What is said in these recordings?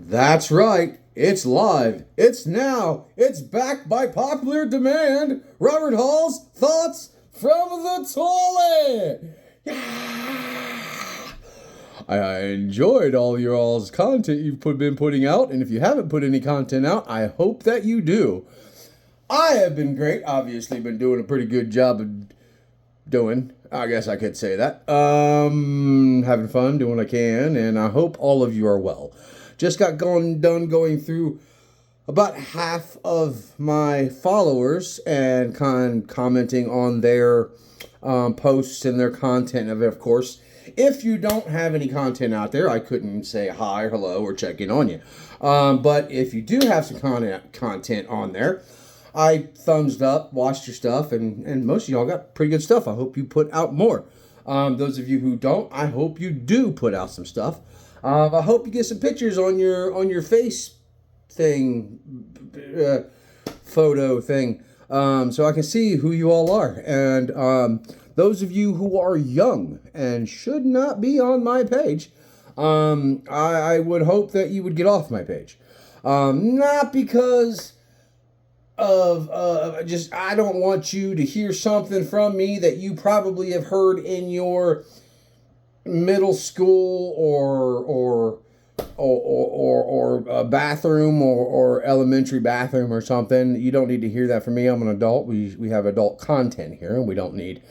That's right. It's live. It's now. It's back by popular demand. Robert Hall's Thoughts from the Toilet. Yeah. I enjoyed all your all's content you've been putting out, and if you haven't put any content out, I hope that you do. I have been great. Obviously, been doing a pretty good job of doing. I guess I could say that. Having fun, doing what I can, and I hope all of you are well. Just got done going through about half of my followers and commenting on their posts and their content. Of course, if you don't have any content out there, I couldn't say hi, hello, or check in on you. But if you do have some content on there, I thumbs up, watched your stuff, and most of y'all got pretty good stuff. I hope you put out more. Those of you who don't, I hope you do put out some stuff. I hope you get some pictures on your face thing, photo thing, so I can see who you all are. And those of you who are young and should not be on my page, I would hope that you would get off my page. Not because of just I don't want you to hear something from me that you probably have heard in your middle school or a bathroom or elementary bathroom or something. You don't need to hear that from me. I'm an adult. We have adult content here, and we don't need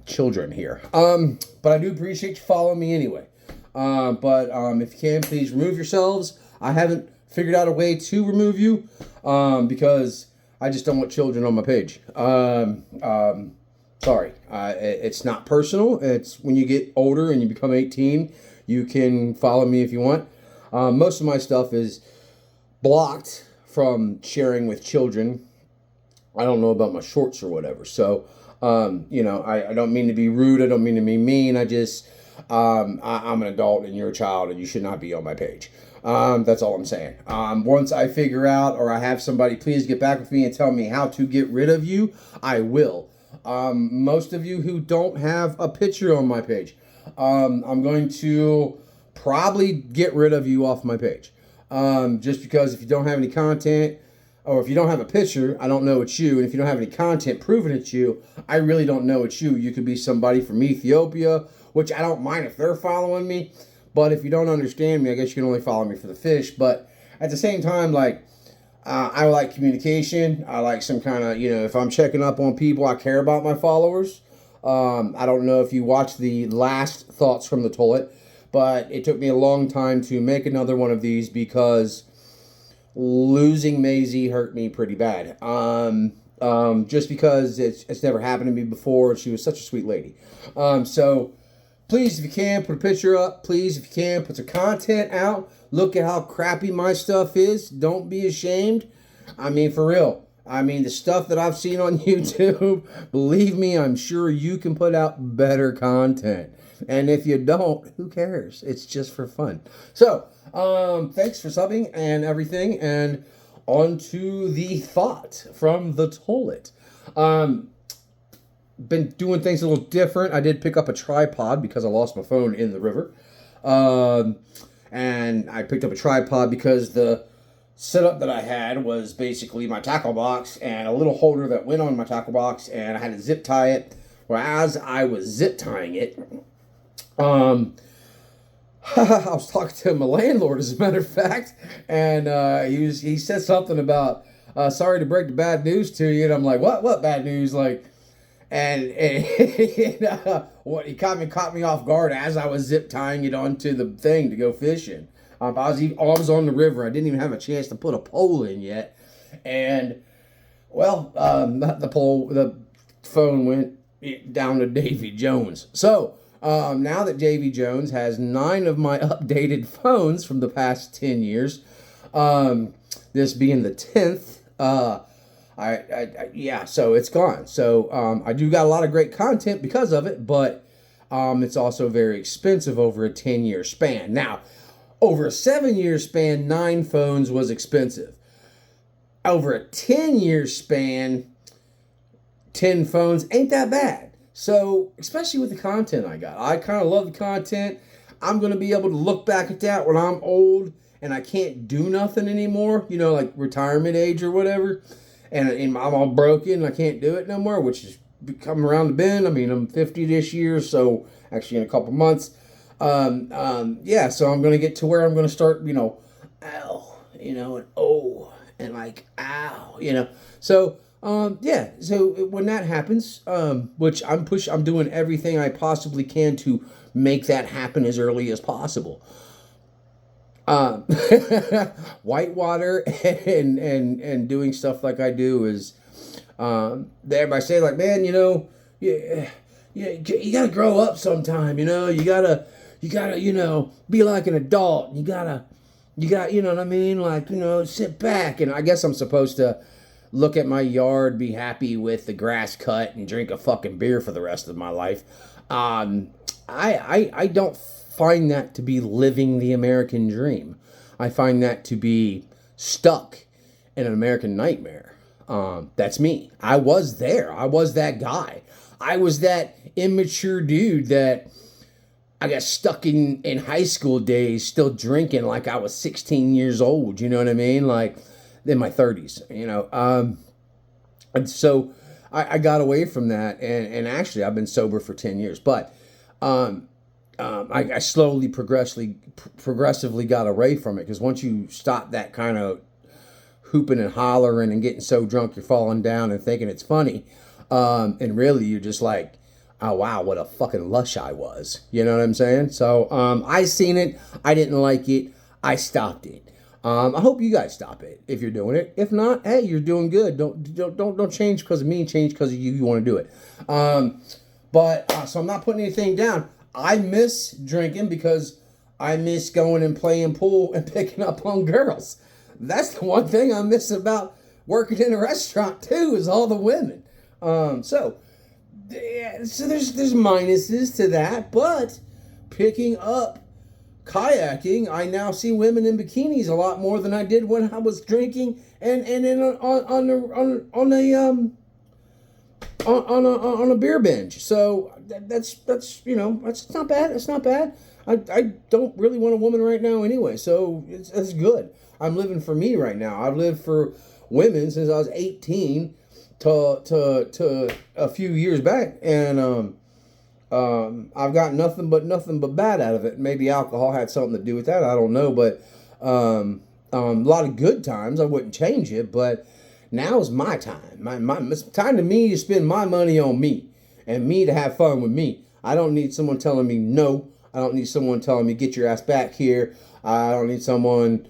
children here. But I do appreciate you following me anyway. But if you can, please remove yourselves. I haven't figured out a way to remove you because I just don't want children on my page. Sorry, it's not personal. It's when you get older and you become 18, you can follow me if you want. Most of my stuff is blocked from sharing with children. I don't know about my shorts or whatever. So, I don't mean to be rude. I don't mean to be mean. I just, I'm an adult and you're a child and you should not be on my page. That's all I'm saying. Once I figure out or I have somebody please get back with me and tell me how to get rid of you, I will. Most of you who don't have a picture on my page, I'm going to probably get rid of you off my page. Just because if you don't have any content or if you don't have a picture, I don't know it's you. And if you don't have any content proving it's you, I really don't know it's you. You could be somebody from Ethiopia, which I don't mind if they're following me. But if you don't understand me, I guess you can only follow me for the fish. But at the same time, I like communication. I like some kind of, if I'm checking up on people, I care about my followers. I don't know if you watched the last Thoughts from the Toilet, but it took me a long time to make another one of these because losing Maisie hurt me pretty bad. Just because it's never happened to me before. She was such a sweet lady. So please, if you can, put a picture up. Please, if you can, put some content out. Look at how crappy my stuff is. Don't be ashamed. I mean, for real. I mean, the stuff that I've seen on YouTube, believe me, I'm sure you can put out better content. And if you don't, who cares? It's just for fun. So, thanks for subbing and everything. And on to the thought from the toilet. Been doing things a little different. I did pick up a tripod because I lost my phone in the river. And I picked up a tripod because the setup that I had was basically my tackle box and a little holder that went on my tackle box, and I had to zip tie it. Well, as I was zip tying it, I was talking to my landlord, as a matter of fact, and he said something about sorry to break the bad news to you, and I'm like, what bad news? And what he caught me off guard as I was zip tying it onto the thing to go fishing. I was on the river. I didn't even have a chance to put a pole in yet, and the phone went down to Davy Jones. So now that Davy Jones has 9 of my updated phones from the past 10 years, this being the 10th. So it's gone. So I do got a lot of great content because of it, but it's also very expensive over a 10-year span. Now, over a 7-year span, 9 phones was expensive. Over a 10-year span, 10 phones ain't that bad. So, especially with the content I got. I kind of love the content. I'm going to be able to look back at that when I'm old and I can't do nothing anymore, you know, like retirement age or whatever, and I'm all broken and I can't do it no more, which is coming around the bend. I mean, I'm 50 this year, so actually in a couple months. Yeah, so I'm going to get to where I'm going to start, you know, ow, you know, and oh, and like, ow, you know. So, yeah, so when that happens, which I'm doing everything I possibly can to make that happen as early as possible. Whitewater and doing stuff like I do is, everybody say like, man, you know, you gotta grow up sometime, you know, you gotta, you know, be like an adult. You got, you know what I mean? Like, you know, sit back. And I guess I'm supposed to look at my yard, be happy with the grass cut, and drink a fucking beer for the rest of my life. I don't find that to be living the American dream. I find that to be stuck in an American nightmare. That's me. I was there. I was that guy. I was that immature dude that I got stuck in high school days, still drinking like I was 16 years old. You know what I mean? Like in my 30s, you know. And so I got away from that. And actually, I've been sober for 10 years. But I slowly, progressively got away from it. Because once you stop that kind of hooping and hollering and getting so drunk you're falling down and thinking it's funny, and really you're just like, oh wow, what a fucking lush I was. You know what I'm saying? So I seen it. I didn't like it. I stopped it. I hope you guys stop it if you're doing it. If not, hey, you're doing good. Don't change because of me. Change because of you. You want to do it. So I'm not putting anything down. I miss drinking because I miss going and playing pool and picking up on girls. That's the one thing I miss about working in a restaurant too, is all the women. So there's minuses to that, but picking up kayaking, I now see women in bikinis a lot more than I did when I was drinking and on a beer binge. So that's you know, that's not bad. It's not bad. I don't really want a woman right now anyway, so it's good. I'm living for me right now. I've lived for women since I was 18 to a few years back, and I've got nothing but bad out of it. Maybe alcohol had something to do with that. I don't know, but a lot of good times. I wouldn't change it, but now is my time. It's time to me to spend my money on me and me to have fun with me. I don't need someone telling me no. I don't need someone telling me get your ass back here. I don't need someone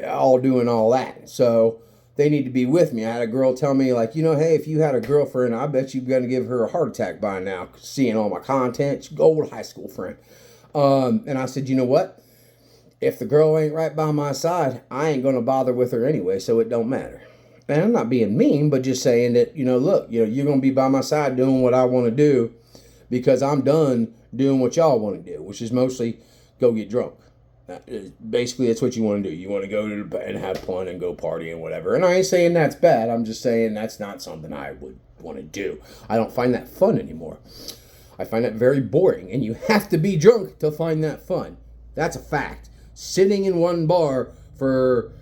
all doing all that. So they need to be with me. I had a girl tell me, like, you know, hey, if you had a girlfriend, I bet you're going to give her a heart attack by now, seeing all my content. She's an old high school friend. And I said, you know what? If the girl ain't right by my side, I ain't going to bother with her anyway, so it don't matter. And I'm not being mean, but just saying that, you know, look, you know, you're going to be by my side doing what I want to do because I'm done doing what y'all want to do, which is mostly go get drunk. Basically, that's what you want to do. You want to go to the and have fun and go party and whatever. And I ain't saying that's bad. I'm just saying that's not something I would want to do. I don't find that fun anymore. I find that very boring. And you have to be drunk to find that fun. That's a fact. Sitting in one bar for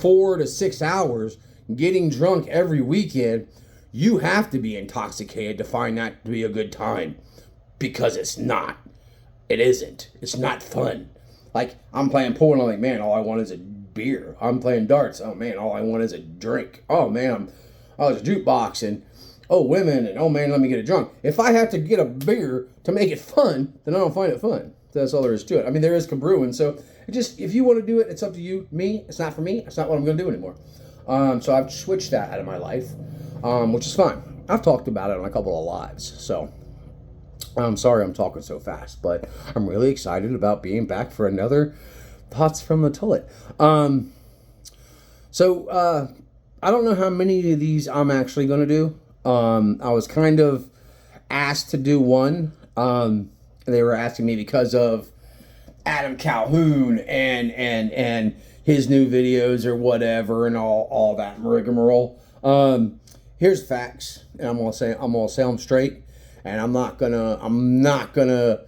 4 to 6 hours, getting drunk every weekend, you have to be intoxicated to find that to be a good time. Because it's not. It isn't. It's not fun. Like, I'm playing pool and I'm like, man, all I want is a beer. I'm playing darts. Oh, man, all I want is a drink. Oh, man, it's a jukebox and, oh, women, and, oh, man, let me get it drunk. If I have to get a beer to make it fun, then I don't find it fun. That's all there is to it. I mean, there is brewing, so if you want to do it, it's up to you. Me, it's not for me. It's not what I'm going to do anymore. So I've switched that out of my life, which is fine. I've talked about it on a couple of lives, so I'm sorry I'm talking so fast, but I'm really excited about being back for another Thoughts from the Toilet. So I don't know how many of these I'm actually going to do. I was kind of asked to do one. They were asking me because of Adam Calhoun and his new videos or whatever and all that rigmarole. Here's the facts, and I'm gonna say them straight. And I'm not gonna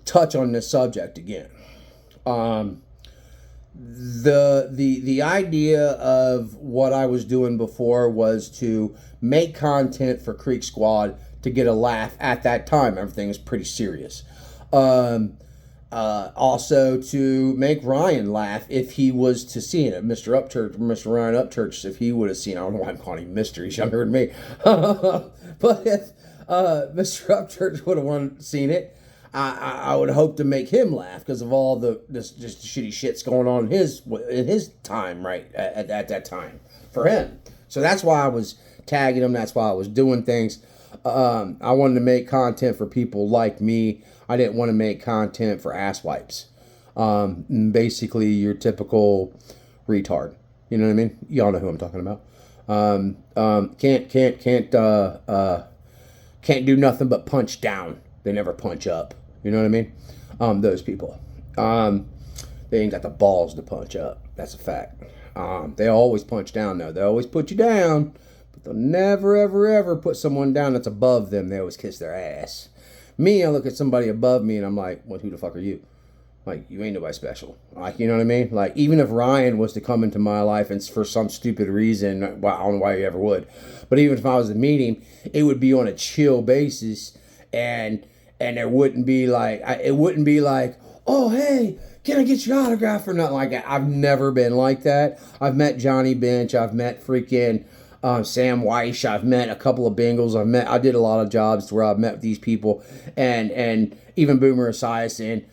touch on this subject again. The idea of what I was doing before was to make content for Creek Squad to get a laugh at that time. Everything was pretty serious. Also to make Ryan laugh if he was to see it. Mr. Mr. Ryan Upchurch, if he would have seen it. I don't know why I'm calling him Mr. He's younger than me. But if Mr. Upchurch would have seen it, I would hope to make him laugh because of all the just shitty shits going on in his time right at that time for him. So that's why I was tagging him. That's why I was doing things. I wanted to make content for people like me. I didn't want to make content for asswipes. Basically, your typical retard. You know what I mean? Y'all know who I'm talking about. Can't do nothing but punch down. They never punch up. You know what I mean? Those people. They ain't got the balls to punch up. That's a fact. They always punch down, though. They always put you down, but they'll never, ever, ever put someone down that's above them. They always kiss their ass. Me, I look at somebody above me, and I'm like, well, who the fuck are you? Like, you ain't nobody special. Like, you know what I mean? Like, even if Ryan was to come into my life and for some stupid reason, well, I don't know why he ever would, but even if I was to meet him, it would be on a chill basis, and there wouldn't be like, oh, hey, can I get your autograph or nothing like that? I've never been like that. I've met Johnny Bench. I've met freaking Sam Weish. I've met a couple of Bengals. I did a lot of jobs where I've met these people, and even Boomer Esiason,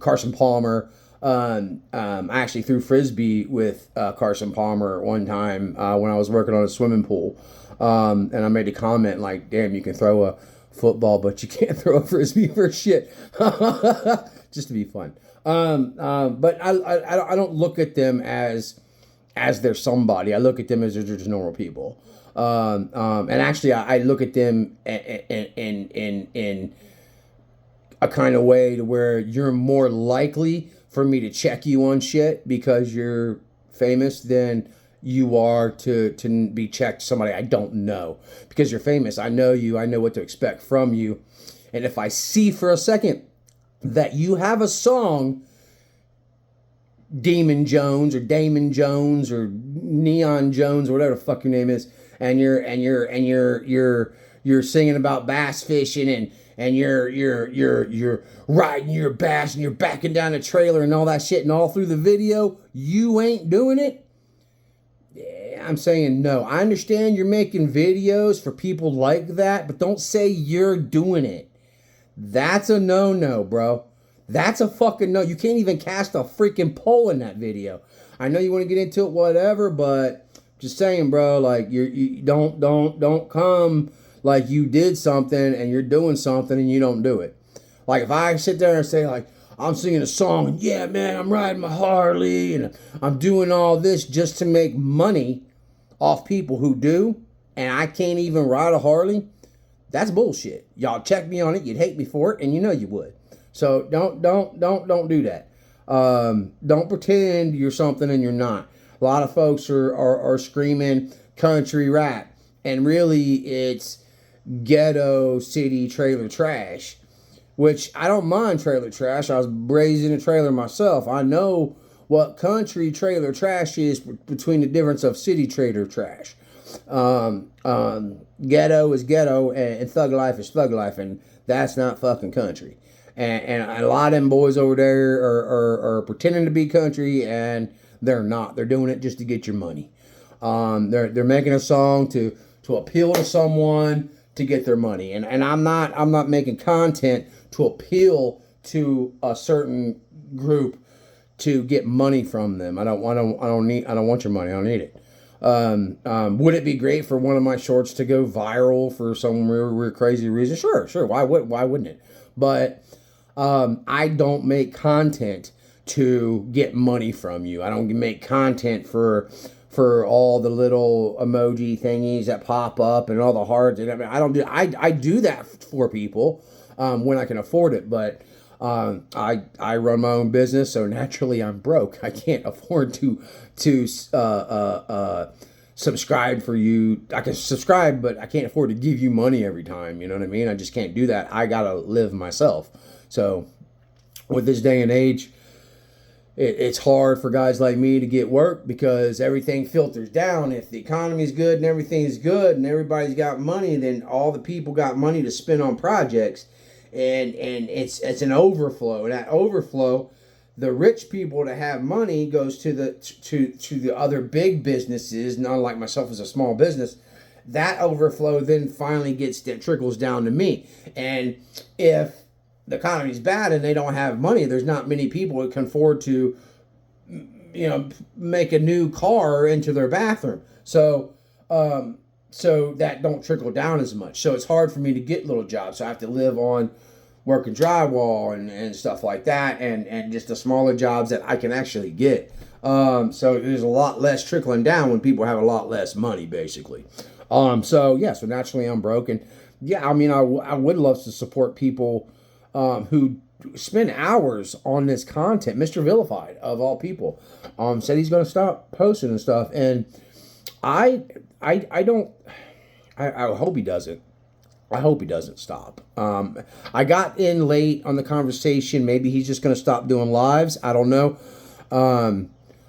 Carson Palmer. I actually threw Frisbee with Carson Palmer one time when I was working on a swimming pool. And I made a comment like, damn, you can throw a football, but you can't throw a Frisbee for shit. Just to be fun. But I don't look at them as they're somebody. I look at them as they're just normal people. And actually, I look at them in a kind of way to where you're more likely for me to check you on shit because you're famous than you are to be checked somebody I don't know. Because you're famous, I know you, I know what to expect from you. And if I see for a second that you have a song, Damon Jones or Neon Jones or whatever the fuck your name is, and you're singing about bass fishing and you're riding your bass and you're backing down a trailer and all that shit, and all through the video you ain't doing it, I'm saying no. I understand you're making videos for people like that, but don't say you're doing it. That's a no-no, bro. That's a fucking no. You can't even cast a freaking pole in that video. I know you want to get into it, whatever, but just saying, bro, like you don't come like you did something and you're doing something and you don't do it. Like if I sit there and say like, I'm singing a song and yeah, man, I'm riding my Harley and I'm doing all this just to make money off people who do, and I can't even ride a Harley, that's bullshit. Y'all check me on it, you'd hate me for it, and you know you would. So don't do that. Don't pretend you're something and you're not. A lot of folks are screaming country rap, and really it's ghetto city trailer trash, which I don't mind trailer trash. I was raised in a trailer myself. I know what country trailer trash is between the difference of city trailer trash. Ghetto is ghetto and thug life is thug life, and that's not fucking country. And a lot of them boys over there are pretending to be country, and they're not. They're doing it just to get your money. They're making a song to appeal to someone to get their money. And I'm not making content to appeal to a certain group to get money from them. I don't want your money. I don't need it. Would it be great for one of my shorts to go viral for some real crazy reason? Sure. Why wouldn't it? But I don't make content to get money from you. I don't make content for all the little emoji thingies that pop up and all the hearts. And I do that for people when I can afford it, but I run my own business, so naturally I'm broke. I can't afford to subscribe for you. I can subscribe, but I can't afford to give you money every time. You know what I mean? I just can't do that. I gotta live myself. So with this day and age, it's hard for guys like me to get work because everything filters down. If the economy's good and everything's good and everybody's got money, then all the people got money to spend on projects, and it's an overflow. And that overflow, the rich people that have money goes to the other big businesses, not like myself as a small business. That overflow then finally trickles down to me. And if the economy's bad and they don't have money, there's not many people that can afford to, make a new car into their bathroom. So that don't trickle down as much. So it's hard for me to get little jobs. So I have to live on working drywall and stuff like that, and just the smaller jobs that I can actually get. So there's a lot less trickling down when people have a lot less money, basically. So naturally I'm broke. And yeah, I mean, I would love to support people who spend hours on this content. Mr. Vilified, of all people, said he's going to stop posting and stuff. And I hope he doesn't. I hope he doesn't stop. I got in late on the conversation. Maybe he's just going to stop doing lives. I don't know.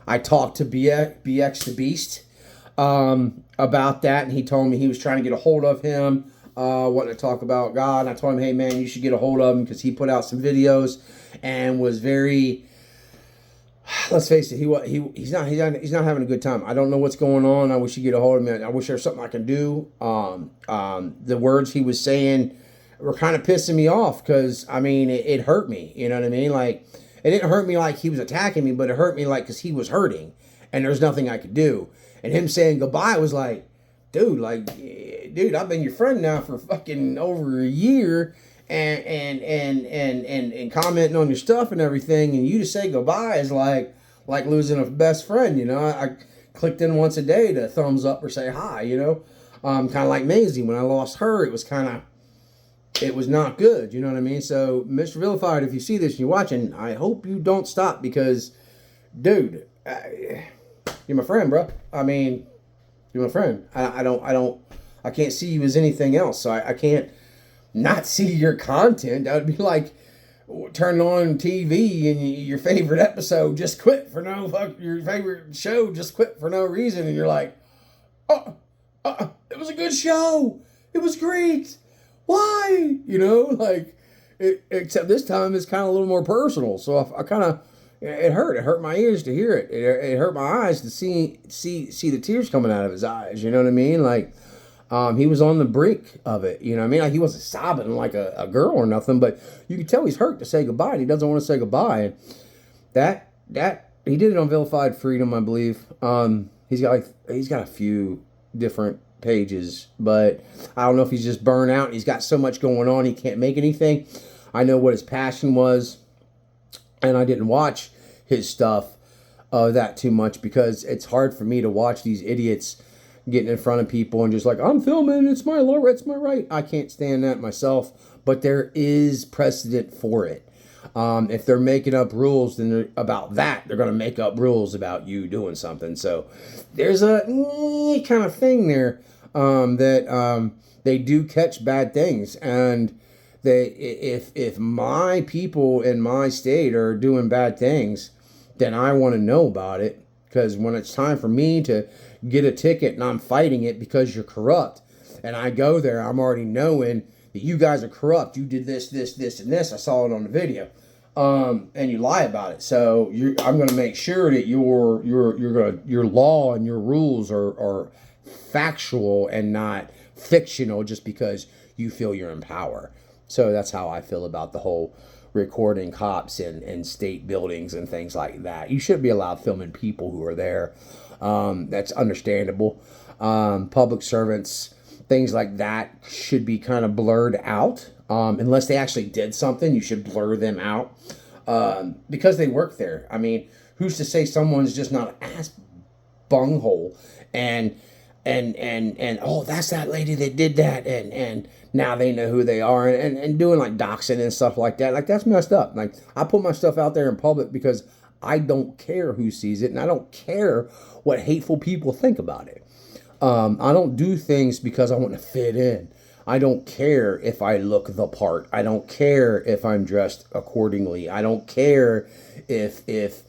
I talked to BX the Beast about that, and he told me he was trying to get a hold of him, wanting to talk about God. And I told him, hey man, you should get a hold of him because he put out some videos and was very, let's face it, he's not having a good time. I don't know what's going on. I wish he'd get a hold of me. I wish there was something I can do. The words he was saying were kind of pissing me off because, I mean, it hurt me. You know what I mean? Like, it didn't hurt me like he was attacking me, but it hurt me like because he was hurting and there's nothing I could do. And him saying goodbye was like, dude, I've been your friend now for fucking over a year, and commenting on your stuff and everything, and you to say goodbye is like losing a best friend, you know. I clicked in once a day to thumbs up or say hi, you know. Kind of like Maisie, when I lost her, it was not good, you know what I mean? So, Mr. Vilified, if you see this and you're watching, I hope you don't stop because, dude, you're my friend, bro. I mean, you're my friend. I can't see you as anything else. So I can't not see your content. That would be like turning on TV and your favorite episode just quit for your favorite show just quit for no reason. And you're like, it was a good show. It was great. Why? You know, like, except this time it's kind of a little more personal. So I kind of, it hurt my ears to hear it. It hurt my eyes to see the tears coming out of his eyes. You know what I mean? Like, he was on the brink of it. You know what I mean? Like, he wasn't sobbing like a girl or nothing, but you could tell he's hurt to say goodbye. And he doesn't want to say goodbye. And that he did it on Vilified Freedom, I believe. He's got a few different pages, but I don't know if he's just burned out and he's got so much going on he can't make anything. I know what his passion was, and I didn't watch his stuff that too much because it's hard for me to watch these idiots getting in front of people and just like, I'm filming, it's my right. I can't stand that myself, but there is precedent for it. If they're making up rules then about that, they're going to make up rules about you doing something. So there's a kind of thing there that they do catch bad things. And if my people in my state are doing bad things, then I want to know about it. Because when it's time for me to get a ticket and I'm fighting it because you're corrupt, and I go there, I'm already knowing that you guys are corrupt. You did this, and this. I saw it on the video. And you lie about it. So I'm going to make sure that your law and your rules are factual and not fictional just because you feel you're in power. So that's how I feel about the whole recording cops in state buildings and things like that. You shouldn't be allowed filming people who are there. That's understandable. Public servants, things like that should be kind of blurred out. Unless they actually did something, you should blur them out because they work there. I mean, who's to say someone's just not an ass bunghole and oh, that's that lady that did that, and now they know who they are, and doing like doxing and stuff like that. Like, that's messed up. Like, I put my stuff out there in public because I don't care who sees it, and I don't care what hateful people think about it. I don't do things because I want to fit in. I don't care if I look the part. I don't care if I'm dressed accordingly. I don't care if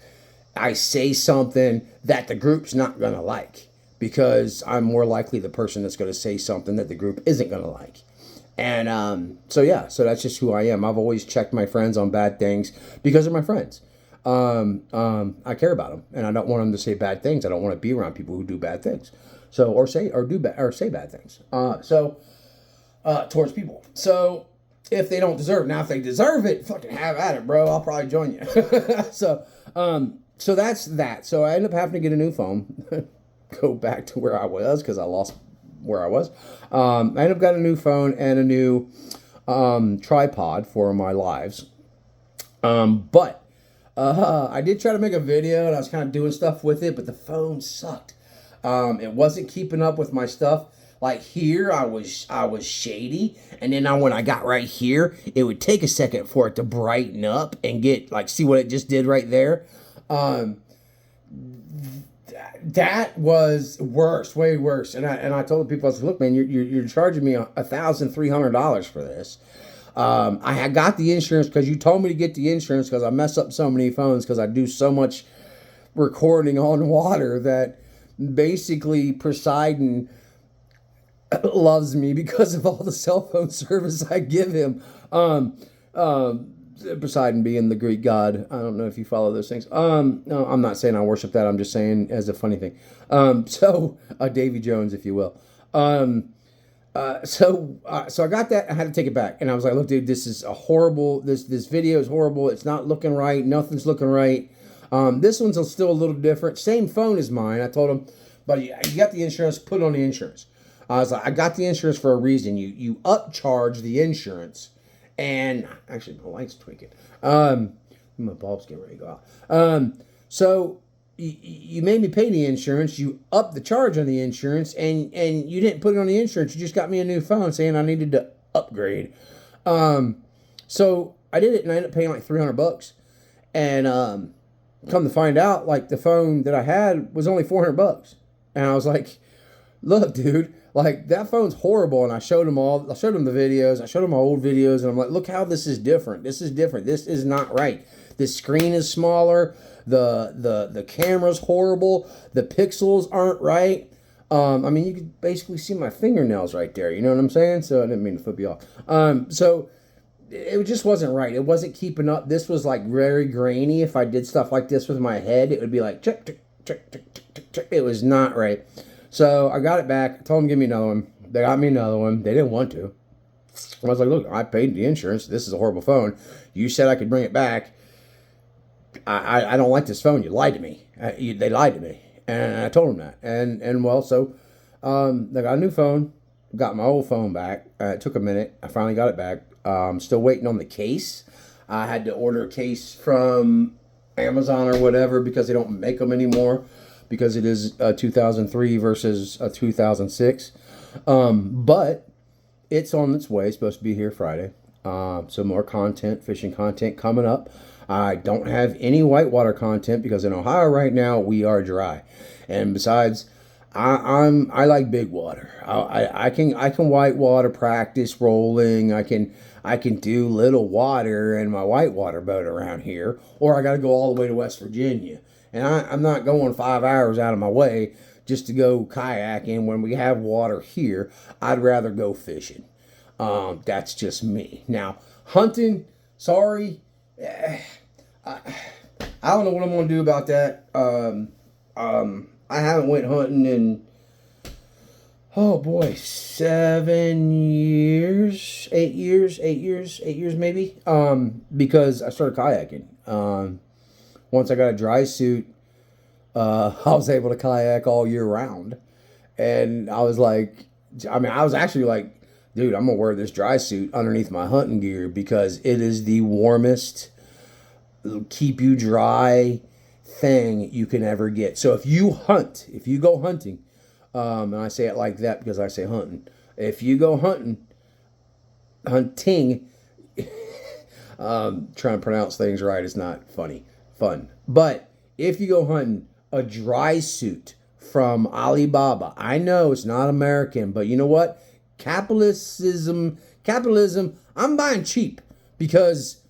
I say something that the group's not going to like, because I'm more likely the person that's going to say something that the group isn't going to like. And so that's just who I am. I've always checked my friends on bad things because they're my friends. I care about them, and I don't want them to say bad things. I don't want to be around people who do bad things, or say bad things. Towards people. So if they don't deserve it, now if they deserve it, fucking have at it, bro. I'll probably join you. So that's that. So I ended up having to get a new phone, go back to where I was because I lost where I was. I ended up getting a new phone and a new tripod for my lives. But I did try to make a video, and I was kind of doing stuff with it, but the phone sucked. It wasn't keeping up with my stuff. Like here, I was shady, and then when I got right here, it would take a second for it to brighten up and get see what it just did right there. That was worse, way worse. And I told the people, I said, look, man, you're charging me $1,300 for this. I had got the insurance because you told me to get the insurance because I mess up so many phones because I do so much recording on water that basically Poseidon loves me because of all the cell phone service I give him. Poseidon being the Greek god. I don't know if you follow those things. No, I'm not saying I worship that. I'm just saying as a funny thing. So Davy Jones, if you will. So I got that. I had to take it back, and I was like, "Look, dude, this is a horrible. This video is horrible. It's not looking right. Nothing's looking right. This one's still a little different. Same phone as mine." I told him, "But you got the insurance. Put it on the insurance." I was like, "I got the insurance for a reason. You upcharge the insurance." And actually, my light's tweaking. My bulb's getting ready to go out. So you made me pay the insurance. You upped the charge on the insurance, and you didn't put it on the insurance. You just got me a new phone saying I needed to upgrade. So I did it, and I ended up paying like $300. And come to find out, the phone that I had was only $400. And I was like, "Look, dude, that phone's horrible." And I showed him the videos. I showed him my old videos, and I'm like, "Look how this is different. This is different. This is not right. The screen is smaller. The camera's horrible. The pixels aren't right." You could basically see my fingernails right there. You know what I'm saying? So I didn't mean to flip you off. So it just wasn't right. It wasn't keeping up. This was very grainy. If I did stuff like this with my head, it would be like check, check, check, check, check, check. It was not right. So I got it back. I told them to give me another one. They got me another one. They didn't want to. I was like, "Look, I paid the insurance. This is a horrible phone. You said I could bring it back. I don't like this phone. You lied to me. They lied to me." And I told them that. So they got a new phone. Got my old phone back. It took a minute. I finally got it back. Still waiting on the case. I had to order a case from Amazon or whatever because they don't make them anymore, because it is a 2003 versus a 2006. But it's on its way. It's supposed to be here Friday. So more content, fishing content coming up. I don't have any whitewater content because in Ohio right now we are dry. And besides, I like big water. I can whitewater practice rolling. I can do little water in my whitewater boat around here, or I got to go all the way to West Virginia. And I'm not going 5 hours out of my way just to go kayaking when we have water here. I'd rather go fishing. That's just me. Now, hunting, sorry. I don't know what I'm going to do about that. I haven't went hunting in, 7 years, 8 years maybe. Because I started kayaking. Once I got a dry suit, I was able to kayak all year round. And I was actually like, dude, I'm going to wear this dry suit underneath my hunting gear because it is the warmest, keep you dry thing you can ever get. So if you go hunting, and I say it like that because I say hunting. If you go hunting, trying to pronounce things right is not fun. But if you go hunting, a dry suit from Alibaba. I know it's not American, but you know what? capitalism, I'm buying cheap because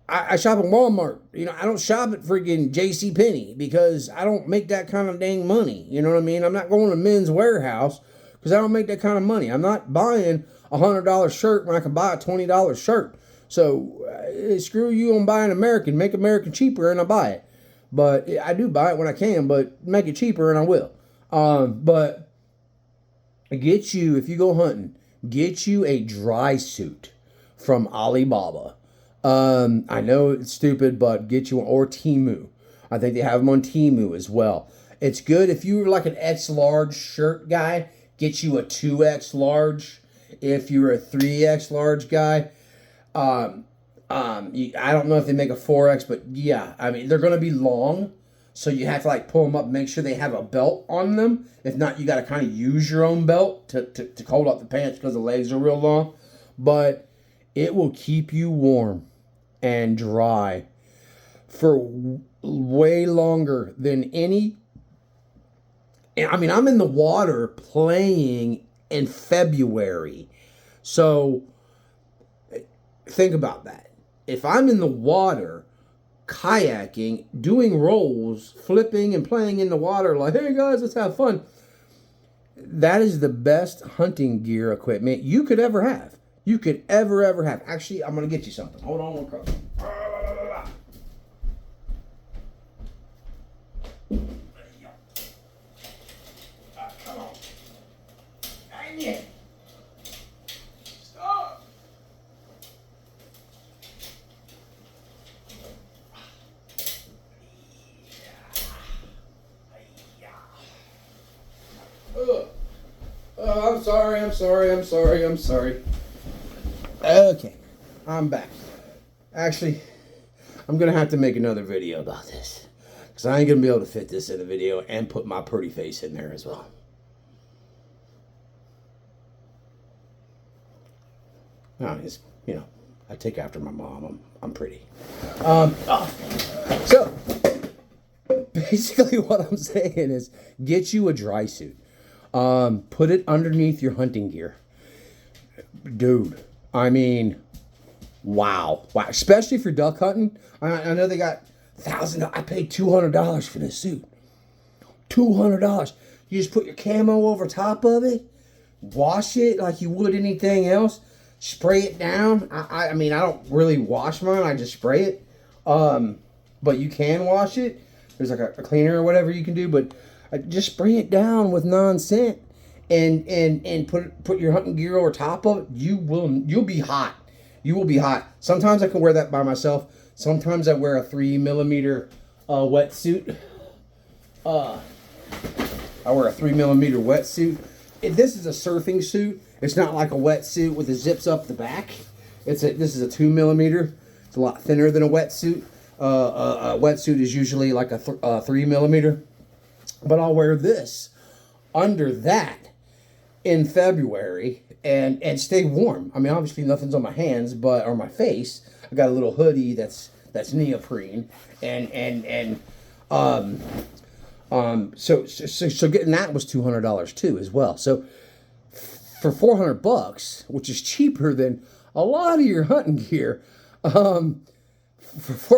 I shop at Walmart. You know, I don't shop at freaking J.C. Penney because I don't make that kind of dang money. You know what I mean? I'm not going to Men's Warehouse because I don't make that kind of money. I'm not buying a $100 shirt when I can buy a $20 shirt. So screw you on buying American. Make American cheaper and I buy it. But I do buy it when I can, but make it cheaper and I will. But get you, if you go hunting, get you a dry suit from Alibaba. I know it's stupid, but get you one, or Temu. I think they have them on Temu as well. It's good if you're like an X large shirt guy, get you a 2X large. If you're a 3X large guy, I don't know if they make a 4X, but yeah, I mean, they're going to be long, so you have to like pull them up, make sure they have a belt on them. If not, you got to kind of use your own belt to hold up the pants because the legs are real long, but it will keep you warm and dry for way longer than any. I mean, I'm in the water playing in February. So think about that. If I'm in the water kayaking, doing rolls, flipping and playing in the water like, hey guys, let's have fun. That is the best hunting gear equipment you could ever have. You could ever have. Actually, I'm going to get you something. Hold on one cross. Come on. Dang it. Stop. I'm sorry. Okay, I'm back. Actually, I'm going to have to make another video about this. Because I ain't going to be able to fit this in a video and put my pretty face in there as well. It's, you know, I take after my mom. I'm pretty. So, basically what I'm saying is get you a dry suit. Put it underneath your hunting gear. Dude, I mean, wow. Especially for duck hunting. I know they got $1,000. I paid $200 for this suit. $200. You just put your camo over top of it. Wash it like you would anything else. Spray it down. I mean, I don't really wash mine. I just spray it. But you can wash it. There's like a cleaner or whatever you can do. But just spray it down with non-scent. And put your hunting gear over top of it. You'll be hot. You will be hot. Sometimes I can wear that by myself. Sometimes I wear a 3mm wetsuit. I wear a 3mm wetsuit. This is a surfing suit. It's not like a wetsuit with the zips up the back. This is a 2mm. It's a lot thinner than a wetsuit. A wetsuit is usually like a 3mm. But I'll wear this under that in February and stay warm. I mean, obviously nothing's on my hands, or my face. I got a little hoodie that's neoprene, so getting that was $200 too as well. So for $400, which is cheaper than a lot of your hunting gear, for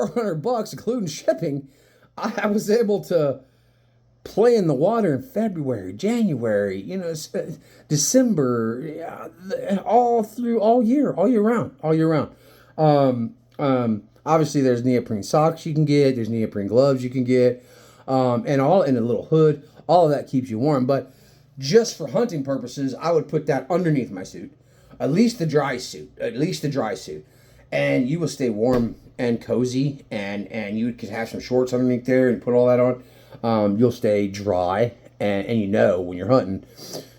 $400, including shipping, I was able to play in the water in February, January, December, all year round. Obviously there's neoprene socks you can get, there's neoprene gloves you can get, and all in a little hood. All of that keeps you warm, but just for hunting purposes, I would put that underneath my suit, at least the dry suit, and you will stay warm and cozy, and you could have some shorts underneath there and put all that on. You'll stay dry, and when you're hunting,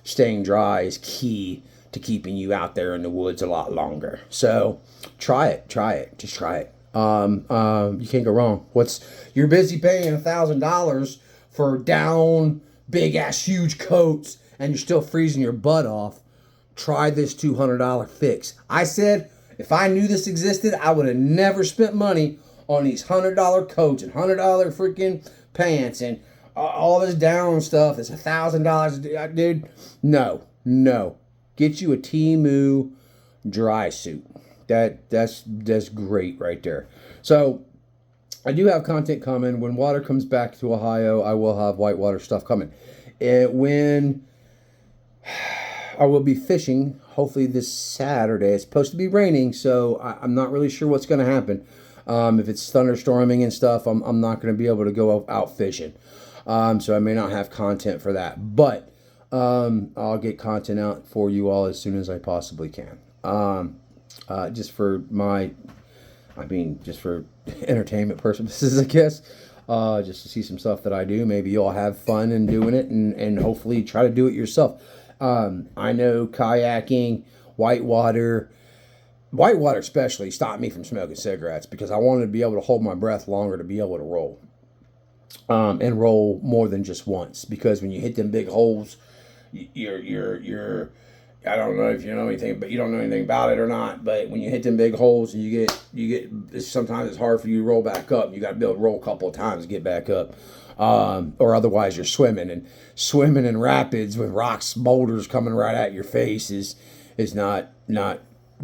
staying dry is key to keeping you out there in the woods a lot longer. So try it, just try it. You can't go wrong. You're busy paying $1,000 for down big ass huge coats, and you're still freezing your butt off. Try this $200 fix. I said if I knew this existed, I would have never spent money on these $100 coats and $100 freaking pants and all this down stuff. It's $1,000, dude. No. No. Get you a Temu dry suit. That's great right there. So I do have content coming. When water comes back to Ohio, I will have whitewater stuff coming. When I will be fishing, hopefully this Saturday. It's supposed to be raining, so I'm not really sure what's going to happen. If it's thunderstorming and stuff, I'm not going to be able to go out fishing. So I may not have content for that. But I'll get content out for you all as soon as I possibly can. Just for entertainment purposes, I guess. Just to see some stuff that I do. Maybe you'll have fun in doing it and hopefully try to do it yourself. I know kayaking, whitewater especially stopped me from smoking cigarettes because I wanted to be able to hold my breath longer to be able to roll. And roll more than just once, because when you hit them big holes, you're I don't know if you know anything, but you don't know anything about it or not. But when you hit them big holes, and you get sometimes it's hard for you to roll back up. You got to be able to roll a couple of times to get back up, or otherwise you're swimming in rapids with rocks, boulders coming right at your face is not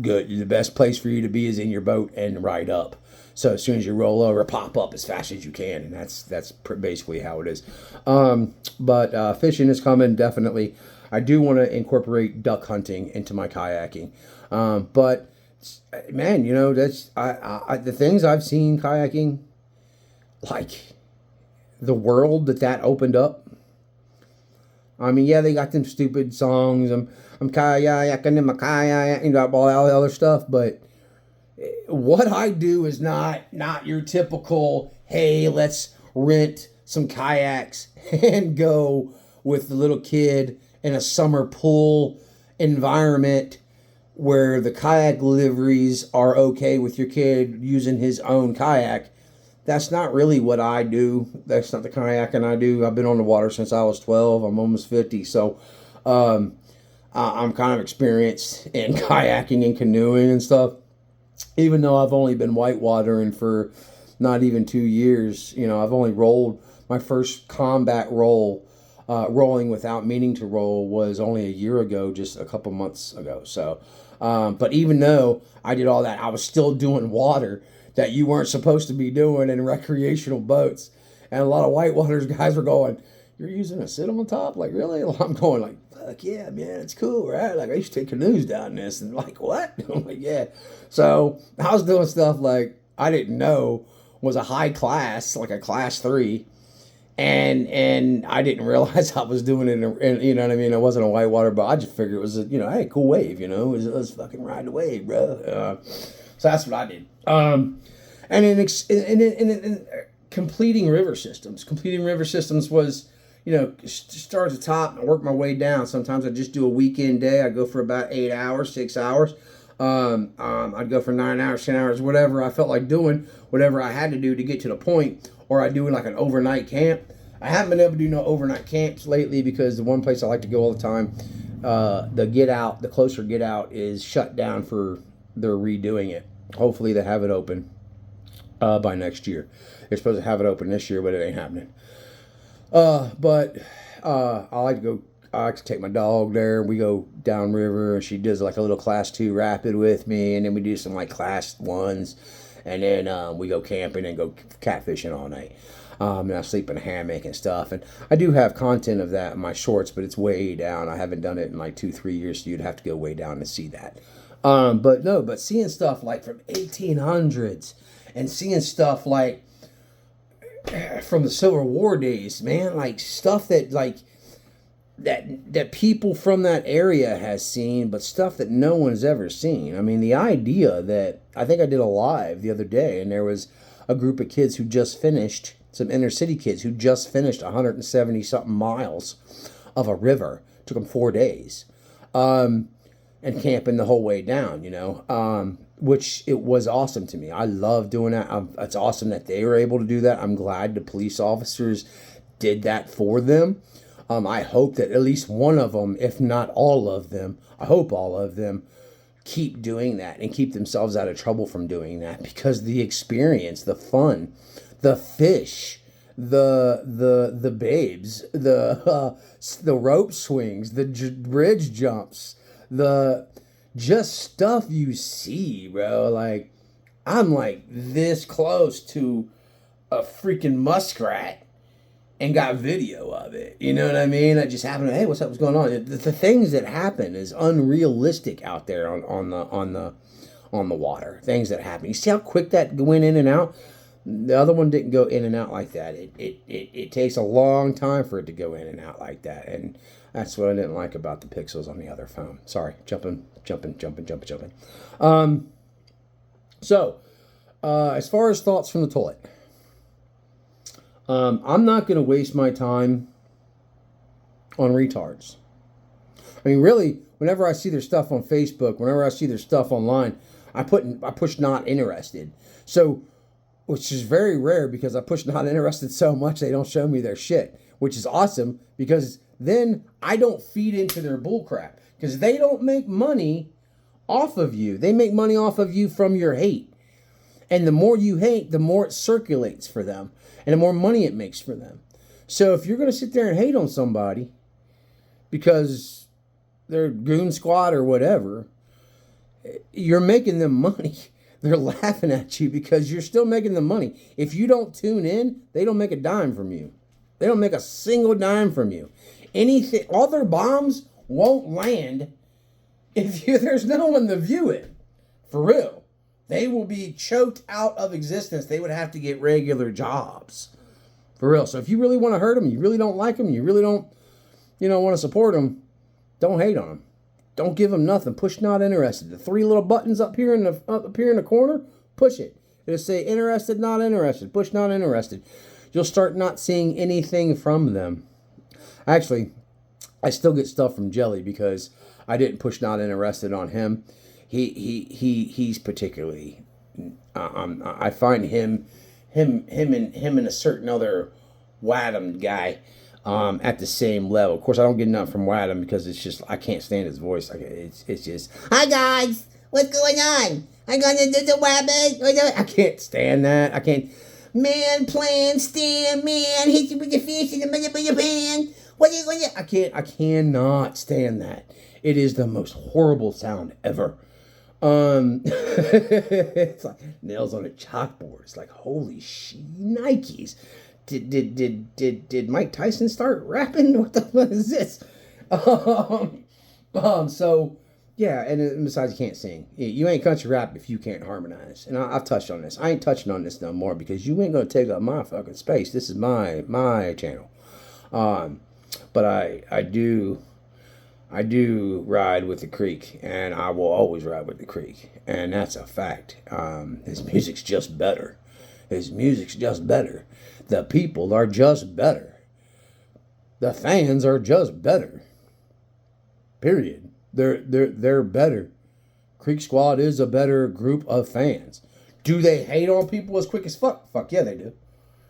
good. The best place for you to be is in your boat and right up. So as soon as you roll over, pop up as fast as you can, and that's basically how it is. But fishing is coming, definitely. I do want to incorporate duck hunting into my kayaking. But man, that's the things I've seen kayaking, like the world that opened up. I mean, yeah, they got them stupid songs. I'm kayaking in my kayak, all that other stuff, but what I do is not your typical, hey, let's rent some kayaks and go with the little kid in a summer pool environment where the kayak liveries are okay with your kid using his own kayak. That's not really what I do. That's not the kayaking I do. I've been on the water since I was 12. I'm almost 50. So I'm kind of experienced in kayaking and canoeing and stuff. Even though I've only been whitewatering for not even 2 years, I've only rolled my first combat roll. Rolling without meaning to roll was only a year ago, just a couple months ago. So, but even though I did all that, I was still doing water that you weren't supposed to be doing in recreational boats. And a lot of whitewater guys were going, "You're using a sit on top? Like, really?" I'm going like, "Fuck yeah, man, it's cool, right?" Like, I used to take canoes down this, and like, what? I'm like, yeah. So I was doing stuff like I didn't know was a high class, like a class 3. And I didn't realize I was doing it in you know what I mean? It wasn't a whitewater, but I just figured it was hey, cool wave, let's fucking ride the wave, bro. So that's what I did. And in completing river systems was, start at the top and work my way down. Sometimes I just do a weekend day. I go for about 8 hours, 6 hours. I'd go for 9 hours, 10 hours, whatever I felt like doing, whatever I had to do to get to the point. Or I do like an overnight camp. I haven't been able to do no overnight camps lately because the one place I like to go all the time, the closer get out is shut down they're redoing it. Hopefully they have it open by next year. They're supposed to have it open this year, but it ain't happening. But I like to take my dog there. We go downriver, and she does like a little class 2 rapid with me, and then we do some like class 1s. And then we go camping and go catfishing all night. And I sleep in a hammock and stuff. And I do have content of that in my shorts, but it's way down. I haven't done it in like 2-3 years, so you'd have to go way down to see that. But seeing stuff like from 1800s and seeing stuff like from the Civil War days, man, like stuff that like that people from that area has seen, but stuff that no one's ever seen. I mean, the idea that I think I did a live the other day, and there was a group of kids who just finished, some inner city kids who just finished 170 something miles of a river. Took them 4 days, and camping the whole way down. Which it was awesome to me. I love doing that. It's awesome that they were able to do that. I'm glad the police officers did that for them. I hope that at least one of them, if not all of them, I hope all of them keep doing that and keep themselves out of trouble from doing that, because the experience, the fun, the fish the babes, the rope swings, the bridge jumps, the just stuff you see, bro. Like, I'm like this close to a freaking muskrat and got video of it. You know what I mean? I just happened to, hey, what's up? What's going on? The things that happen is unrealistic out there on the water. Things that happen. You see how quick that went in and out? The other one didn't go in and out like that. It takes a long time for it to go in and out like that. And that's what I didn't like about the pixels on the other phone. Sorry, jumping. So, as far as thoughts from the toilet, I'm not going to waste my time on retards. I mean, really, whenever I see their stuff on Facebook, whenever I see their stuff online, I push not interested. So, which is very rare because I push not interested so much they don't show me their shit, which is awesome because then I don't feed into their bullcrap because they don't make money off of you. They make money off of you from your hate. And the more you hate, the more it circulates for them and the more money it makes for them. So if you're going to sit there and hate on somebody because they're goon squad or whatever, you're making them money. They're laughing at you because you're still making them money. If you don't tune in, they don't make a dime from you. They don't make a single dime from you. Anything, all their bombs won't land if there's no one to view it. For real. They will be choked out of existence. They would have to get regular jobs. For real. So if you really want to hurt them, you really don't like them, you really don't, want to support them, don't hate on them. Don't give them nothing. Push not interested. The 3 little buttons up here in the corner, push it. It'll say interested, not interested. Push not interested. You'll start not seeing anything from them. Actually, I still get stuff from Jelly because I didn't push not interested on him. He's particularly. I find him and a certain other Wadham guy. At the same level. Of course, I don't get enough from Wadham because it's just, I can't stand his voice. Like, it's just, hi guys, what's going on? I'm gonna do the Wabbit. I can't stand that. I can't. Man, plan, stand, man, hit you with your fish in the middle of your pan. What are you gonna do? I cannot stand that. It is the most horrible sound ever. It's like nails on a chalkboard. It's like, holy Nikes. Did Mike Tyson start rapping? What the fuck is this? So yeah, and besides, you can't sing. You ain't country rap if you can't harmonize. And I've touched on this. I ain't touching on this no more because you ain't gonna take up my fucking space. This is my channel. But I do ride with the creek, and I will always ride with the creek, and that's a fact. His music's just better. The people are just better. The fans are just better. Period. They're better. Creek Squad is a better group of fans. Do they hate on people as quick as fuck? Fuck yeah, they do.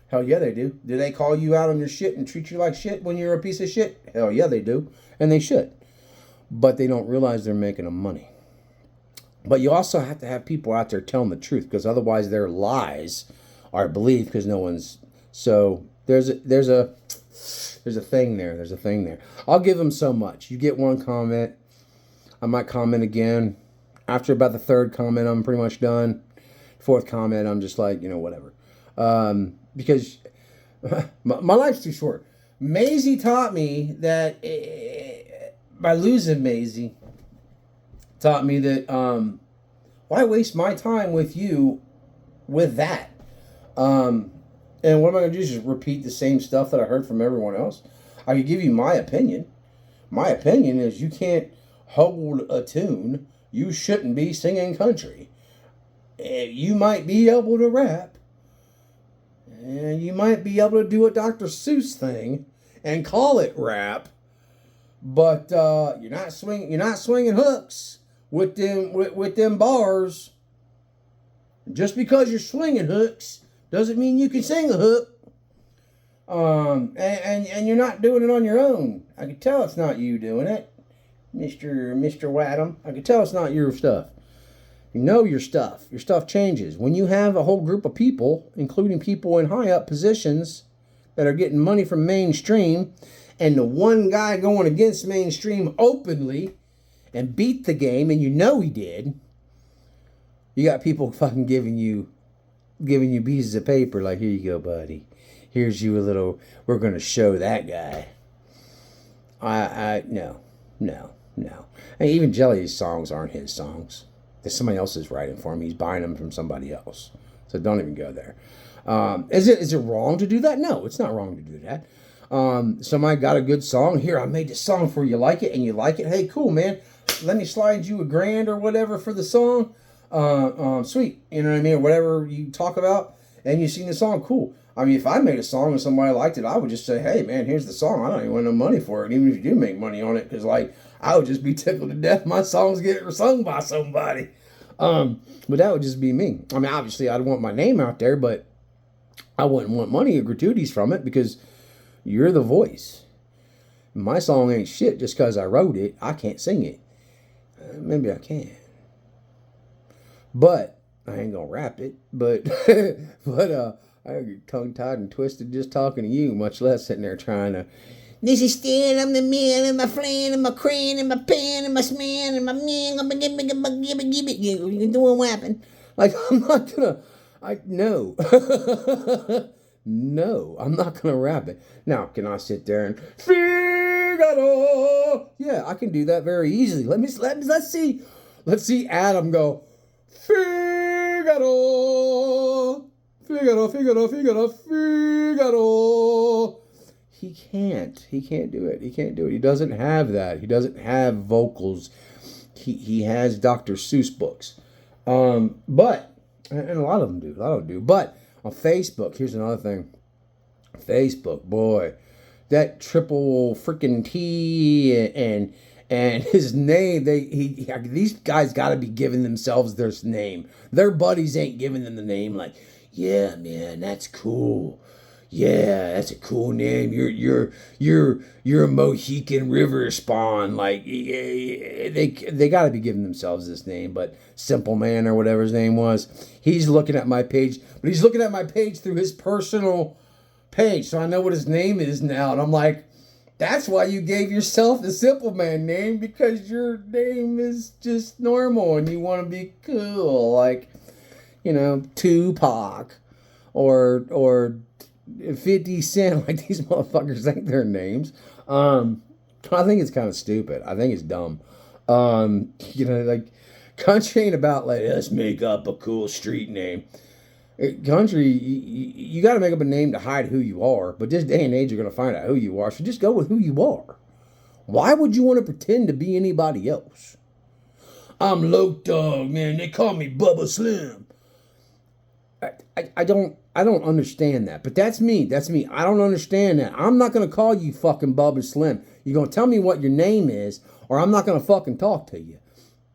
Hell yeah, they do. Do they call you out on your shit and treat you like shit when you're a piece of shit? Hell yeah, they do. And they should. But they don't realize they're making them money. But you also have to have people out there telling the truth, because otherwise their lies are believed because no one's. So there's a thing there. There's a thing there. I'll give them so much. You get one comment, I might comment again. After about the 3rd comment, I'm pretty much done. 4th comment, I'm just like, whatever. Because my life's too short. Maisie taught me that by losing Maisie, taught me that why waste my time with you with that? And what am I going to do? Just repeat the same stuff that I heard from everyone else? I could give you my opinion. My opinion is you can't hold a tune. You shouldn't be singing country. You might be able to rap. And you might be able to do a Dr. Seuss thing and call it rap. But you're not swinging hooks with them bars. Just because you're swinging hooks doesn't mean you can sing a hook. And you're not doing it on your own. I can tell it's not you doing it, Mr. Wadham. I can tell it's not your stuff. You know your stuff. Your stuff changes. When you have a whole group of people, including people in high up positions, that are getting money from mainstream, and the one guy going against mainstream openly and beat the game, and you know he did. You got people fucking giving you pieces of paper like, here you go, buddy. Here's you a little, we're going to show that guy. No. And even Jelly's songs aren't his songs. There's somebody else's writing for him. He's buying them from somebody else. So don't even go there. Is it wrong to do that? No, it's not wrong to do that. Somebody got a good song. Here, I made this song for you. You like it, and you like it. Hey, cool, man. Let me slide you $1,000 or whatever for the song. Sweet. You know what I mean? Or whatever you talk about, and you sing the song. Cool. I mean, if I made a song and somebody liked it, I would just say, hey, man, here's the song. I don't even want no money for it, even if you do make money on it, because, like, I would just be tickled to death my songs get sung by somebody. But that would just be me. I mean, obviously, I'd want my name out there, but I wouldn't want money or gratuities from it because you're the voice. My song ain't shit just because I wrote it. I can't sing it. Maybe I can. But I ain't going to rap it. But I get tongue-tied and twisted just talking to you, much less sitting there trying to, this is still, I'm the man, and my friend, and my crane, and my pen, and my sman, and my man, I'm give it, you doing whapping. Like, I'm not gonna, no. No, I'm not gonna rap it. Now, can I sit there and, Figaro? Yeah, I can do that very easily. Let's see Adam go, Figaro. Figaro. He can't do it. He doesn't have that. He doesn't have vocals. He has Dr. Seuss books. But, and a lot of them do. But on Facebook, here's another thing. Facebook, boy, that triple freaking T and his name, these guys got to be giving themselves their name. Their buddies ain't giving them the name like, yeah, man, that's cool. Yeah, that's a cool name. You're a Mohican river spawn. Like they got to be giving themselves this name. But Simple Man or whatever his name was, he's looking at my page, but he's looking at my page through his personal page, so I know what his name is now. And I'm like, that's why you gave yourself the Simple Man name, because your name is just normal and you want to be cool, like, you know, Tupac or 50 Cent. Like, these motherfuckers think their names. I think it's kind of stupid. I think it's dumb. You know, like, country ain't about, like, let's make up a cool street name. Country, you got to make up a name to hide who you are. But this day and age, you're going to find out who you are. So just go with who you are. Why would you want to pretend to be anybody else? I'm Loc Dog, man. They call me Bubba Slim. I don't understand that. But that's me. I don't understand that. I'm not going to call you fucking Bubba Slim. You're going to tell me what your name is, or I'm not going to fucking talk to you.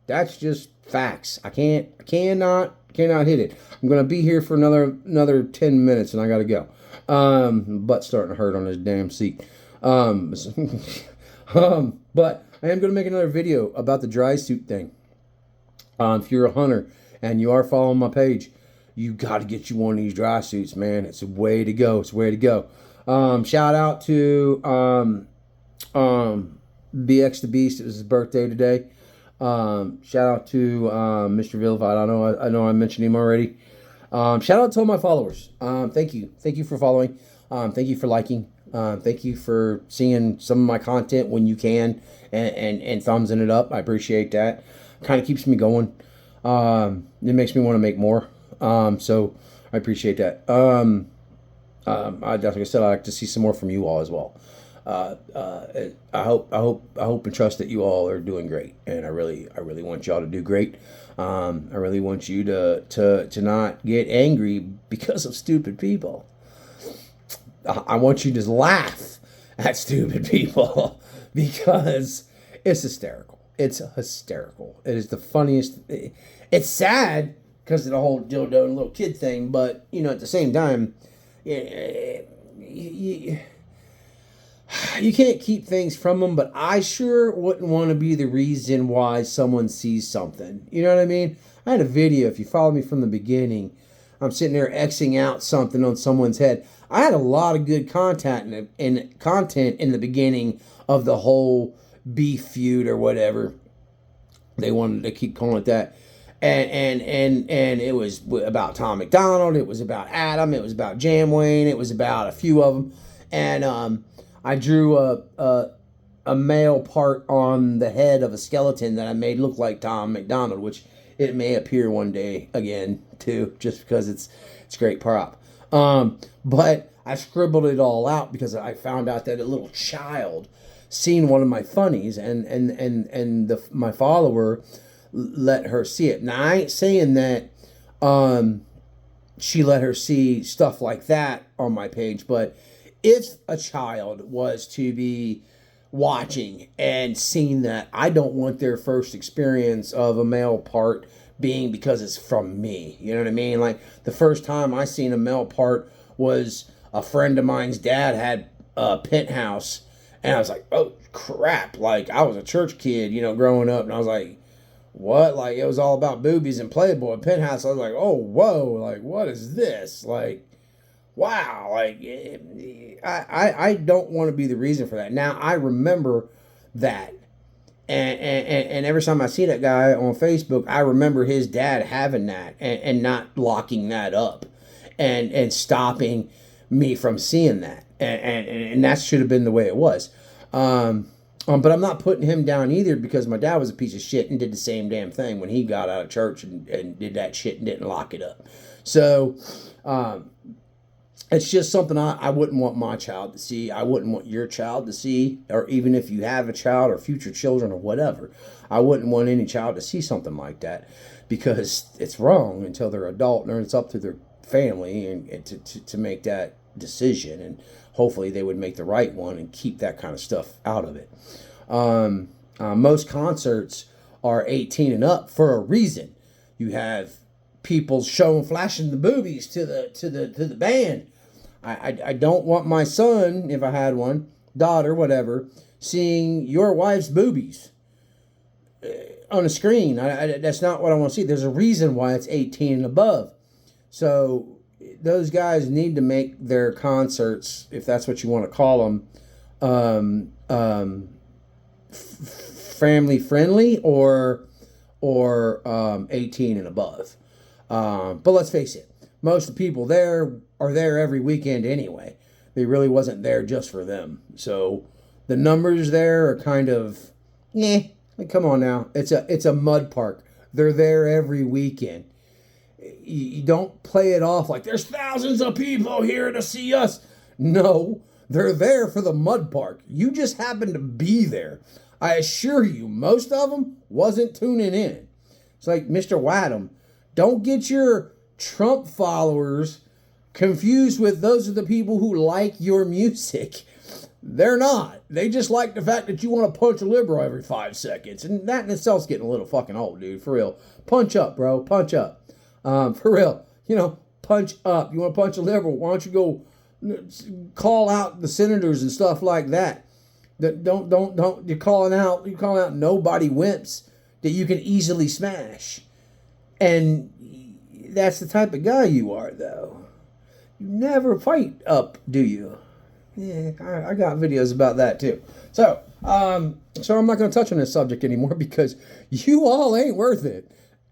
That's just facts. I cannot hit it. I'm going to be here for another 10 minutes and I got to go. Butt's starting to hurt on this damn seat. But I am going to make another video about the dry suit thing. If you're a hunter and you are following my page, you got to get you one of these dry suits, man. It's a way to go. Shout out to BX the Beast. It was his birthday today. Shout out to Mr. Vilified. I know I mentioned him already. Shout out to all my followers. Thank you for following. Thank you for liking. Thank you for seeing some of my content when you can and thumbsing it up. I appreciate that. Kind of keeps me going. It makes me want to make more. So I appreciate that. Like I said, I like to see some more from you all as well. I hope and trust that you all are doing great, and I really want y'all to do great. I really want you to not get angry because of stupid people. I want you to laugh at stupid people because it's hysterical. It's hysterical. It is the funniest. It's sad because of the whole dildo and little kid thing, but you know, at the same time, you can't keep things from them, but I sure wouldn't want to be the reason why someone sees something. You know what I mean? I had a video, if you follow me from the beginning, I'm sitting there Xing out something on someone's head. I had a lot of good content in the beginning of the whole beef feud or whatever they wanted to keep calling it that. And it was about Tom McDonald. It was about Adam. It was about Jam Wayne. It was about a few of them. And I drew a male part on the head of a skeleton that I made look like Tom McDonald, which it may appear one day again too, just because it's great prop. But I scribbled it all out because I found out that a little child seen one of my funnies, and my follower let her see it. Now I ain't saying that she let her see stuff like that on my page, but if a child was to be watching and seeing that, I don't want their first experience of a male part being because it's from me. You know what I mean? Like, the first time I seen a male part was a friend of mine's dad had a penthouse, and I was like, oh crap, like, I was a church kid, you know, growing up, and I was like, what? Like, it was all about boobies and Playboy. Penthouse, I was like, oh, whoa, like, what is this? Like, wow, like, I don't want to be the reason for that. Now, I remember that, and every time I see that guy on Facebook, I remember his dad having that, and not locking that up, and stopping me from seeing that, and that should have been the way it was. But I'm not putting him down either, because my dad was a piece of shit and did the same damn thing when he got out of church and did that shit and didn't lock it up. So, it's just something I wouldn't want my child to see. I wouldn't want your child to see, or even if you have a child or future children or whatever, I wouldn't want any child to see something like that, because it's wrong until they're adult, and it's up to their family and to make that decision, and hopefully they would make the right one and keep that kind of stuff out of it. Most concerts are 18 and up for a reason. You have people flashing the boobies to the band. I don't want my son, if I had one, daughter, whatever, seeing your wife's boobies on a screen. That's not what I want to see. There's a reason why it's 18 and above. So those guys need to make their concerts, if that's what you want to call them, family friendly or 18 and above. But let's face it, most of the people there are there every weekend anyway. They really wasn't there just for them. So the numbers there are kind of, like, come on now. It's a mud park. They're there every weekend. You don't play it off like there's thousands of people here to see us. No, they're there for the mud park. You just happen to be there. I assure you, most of them wasn't tuning in. It's like, Mr. Wadham, don't get your Trump followers confused with those of the people who like your music. They're not. They just like the fact that you want to punch a liberal every 5 seconds. And that in itself's getting a little fucking old, dude. For real. Punch up, bro. Punch up. For real. You know, punch up. You want to punch a liberal? Why don't you go call out the senators and stuff like that? Don't. You're calling out nobody wimps that you can easily smash. And that's the type of guy you are, though. You never fight up, do you? Yeah, I got videos about that too. So I'm not going to touch on this subject anymore, because you all ain't worth it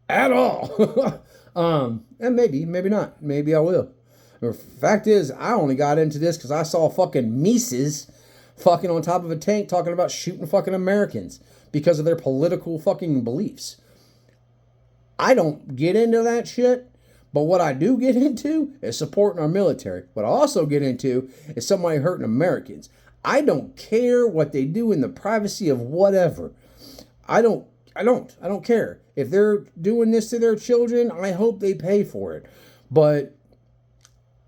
at all. And maybe not. Maybe I will. The fact is, I only got into this because I saw fucking Mises fucking on top of a tank talking about shooting fucking Americans because of their political fucking beliefs. I don't get into that shit, but what I do get into is supporting our military. What I also get into is somebody hurting Americans. I don't care what they do in the privacy of whatever. I don't care. If they're doing this to their children, I hope they pay for it. But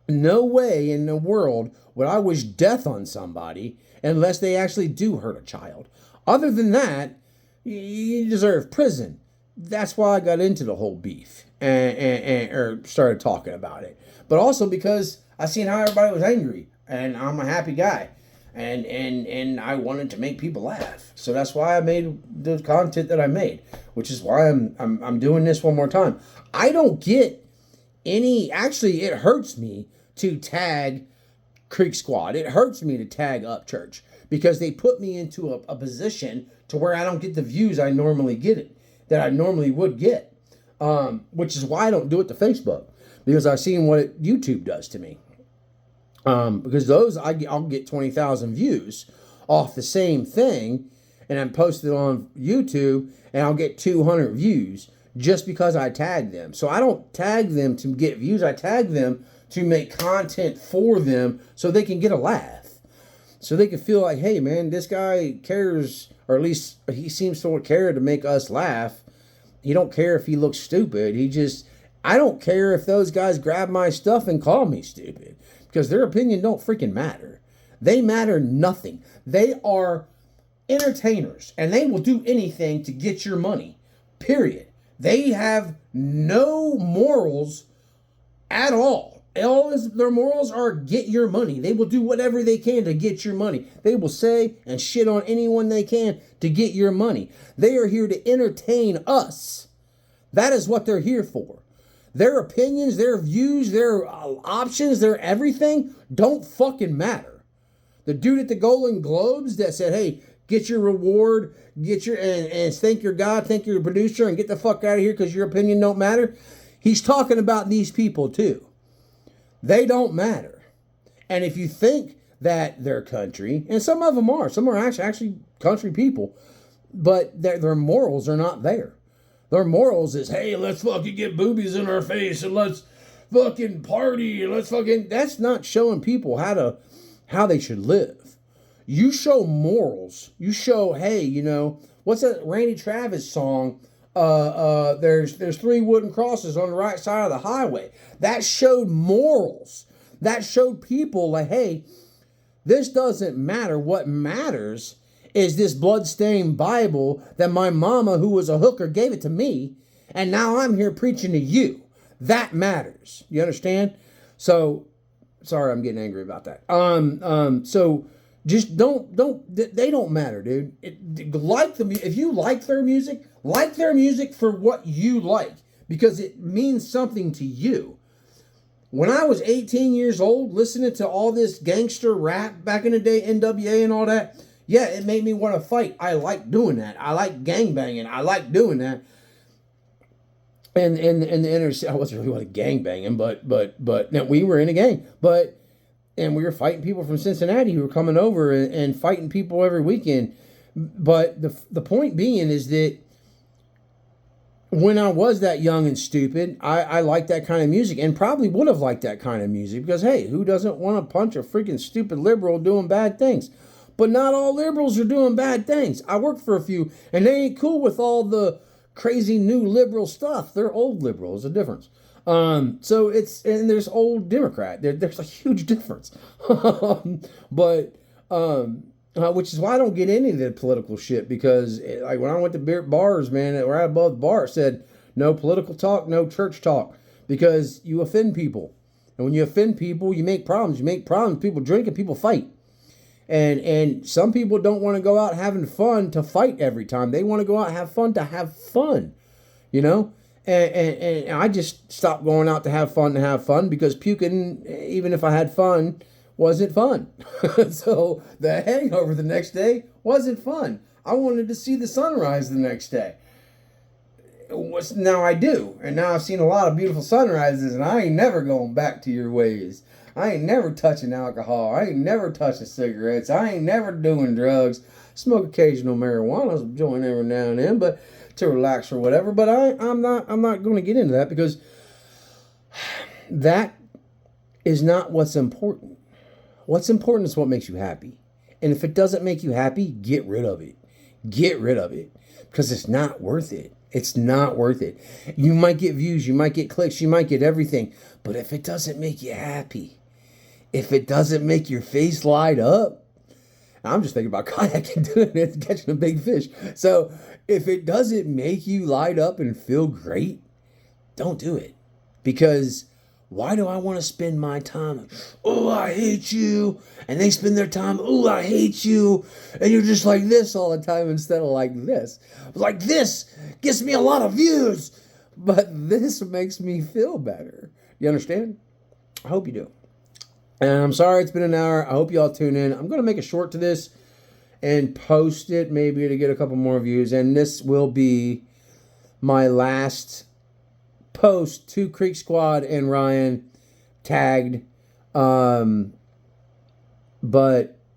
no way in the world would I wish death on somebody unless they actually do hurt a child. Other than that, you deserve prison. That's why I got into the whole beef or started talking about it. But also because I seen how everybody was angry, and I'm a happy guy, and I wanted to make people laugh. So that's why I made the content that I made, which is why I'm doing this one more time. I don't get actually, it hurts me to tag Creek Squad. It hurts me to tag Upchurch because they put me into a position to where I don't get the views I normally that I normally would get. Which is why I don't do it to Facebook, because I've seen what YouTube does to me. Because those, I'll get 20,000 views off the same thing, and I'm posted on YouTube, and I'll get 200 views just because I tag them. So I don't tag them to get views. I tag them to make content for them so they can get a laugh. So they can feel like, hey, man, this guy cares, or at least he seems to care to make us laugh. He don't care if he looks stupid. I don't care if those guys grab my stuff and call me stupid, because their opinion don't freaking matter. They matter nothing. They are entertainers, and they will do anything to get your money, period. They have no morals at all. Their morals are get your money. They will do whatever they can to get your money. They will say and shit on anyone they can to get your money. They are here to entertain us. That is what they're here for. Their opinions, their views, their options, their everything don't fucking matter. The dude at the Golden Globes that said, hey, get your reward, and thank your God, thank your producer, and get the fuck out of here because your opinion don't matter. He's talking about these people too. They don't matter. And if you think that they're country, and some of them are actually country people, but their morals are not there. Their morals is, hey, let's fucking get boobies in our face and let's fucking party and that's not showing people how they should live. You show morals. You show, hey, what's that Randy Travis song? There's 3 wooden crosses on the right side of the highway. That showed morals. That showed people like, hey, this doesn't matter. What matters is this bloodstained Bible that my mama, who was a hooker, gave it to me, and now I'm here preaching to you. That matters. You understand? So, sorry, I'm getting angry about that. So just they don't matter, dude. If you like their music for what you like, because it means something to you. When I was 18 years old, listening to all this gangster rap back in the day, NWA and all that, yeah, it made me want to fight. I like doing that. I like gangbanging. I like doing that. And the inner city, I wasn't really gangbanging, but no, we were in a gang. And we were fighting people from Cincinnati who were coming over and fighting people every weekend. But the point being is that when I was that young and stupid, I liked that kind of music, and probably would have liked that kind of music because, hey, who doesn't want to punch a freaking stupid liberal doing bad things? But not all liberals are doing bad things. I work for a few, and they ain't cool with all the crazy new liberal stuff. They're old liberals, a difference. And there's old Democrat. There's a huge difference. Which is why I don't get any of the political shit, because like when I went to bars, man, right above the bar, it said no political talk, no church talk, because you offend people. And when you offend people, you make problems. People drink and people fight. And some people don't want to go out having fun to fight every time. They want to go out and have fun to have fun, And I just stopped going out to have fun because puking, even if I had fun, wasn't fun. So the hangover the next day wasn't fun. I wanted to see the sunrise the next day. Now I do. And now I've seen a lot of beautiful sunrises, and I ain't never going back to your ways. I ain't never touching alcohol. I ain't never touching cigarettes. I ain't never doing drugs. Smoke occasional marijuana, I'm joint every now and then, but to relax or whatever. But I'm not going to get into that, because that is not what's important. What's important is what makes you happy. And if it doesn't make you happy, get rid of it. Get rid of it, because it's not worth it. It's not worth it. You might get views, you might get clicks, you might get everything, but if it doesn't make you happy, if it doesn't make your face light up, I'm just thinking about kayaking, doing it, catching a big fish. So if it doesn't make you light up and feel great, don't do it. Because why do I want to spend my time, oh, I hate you, and they spend their time, oh, I hate you, and you're just like this all the time instead of like this. Like this gets me a lot of views, but this makes me feel better. You understand? I hope you do. And I'm sorry it's been an hour. I hope y'all tune in. I'm going to make a short to this and post it maybe to get a couple more views. And this will be my last post to Creek Squad and Ryan tagged. But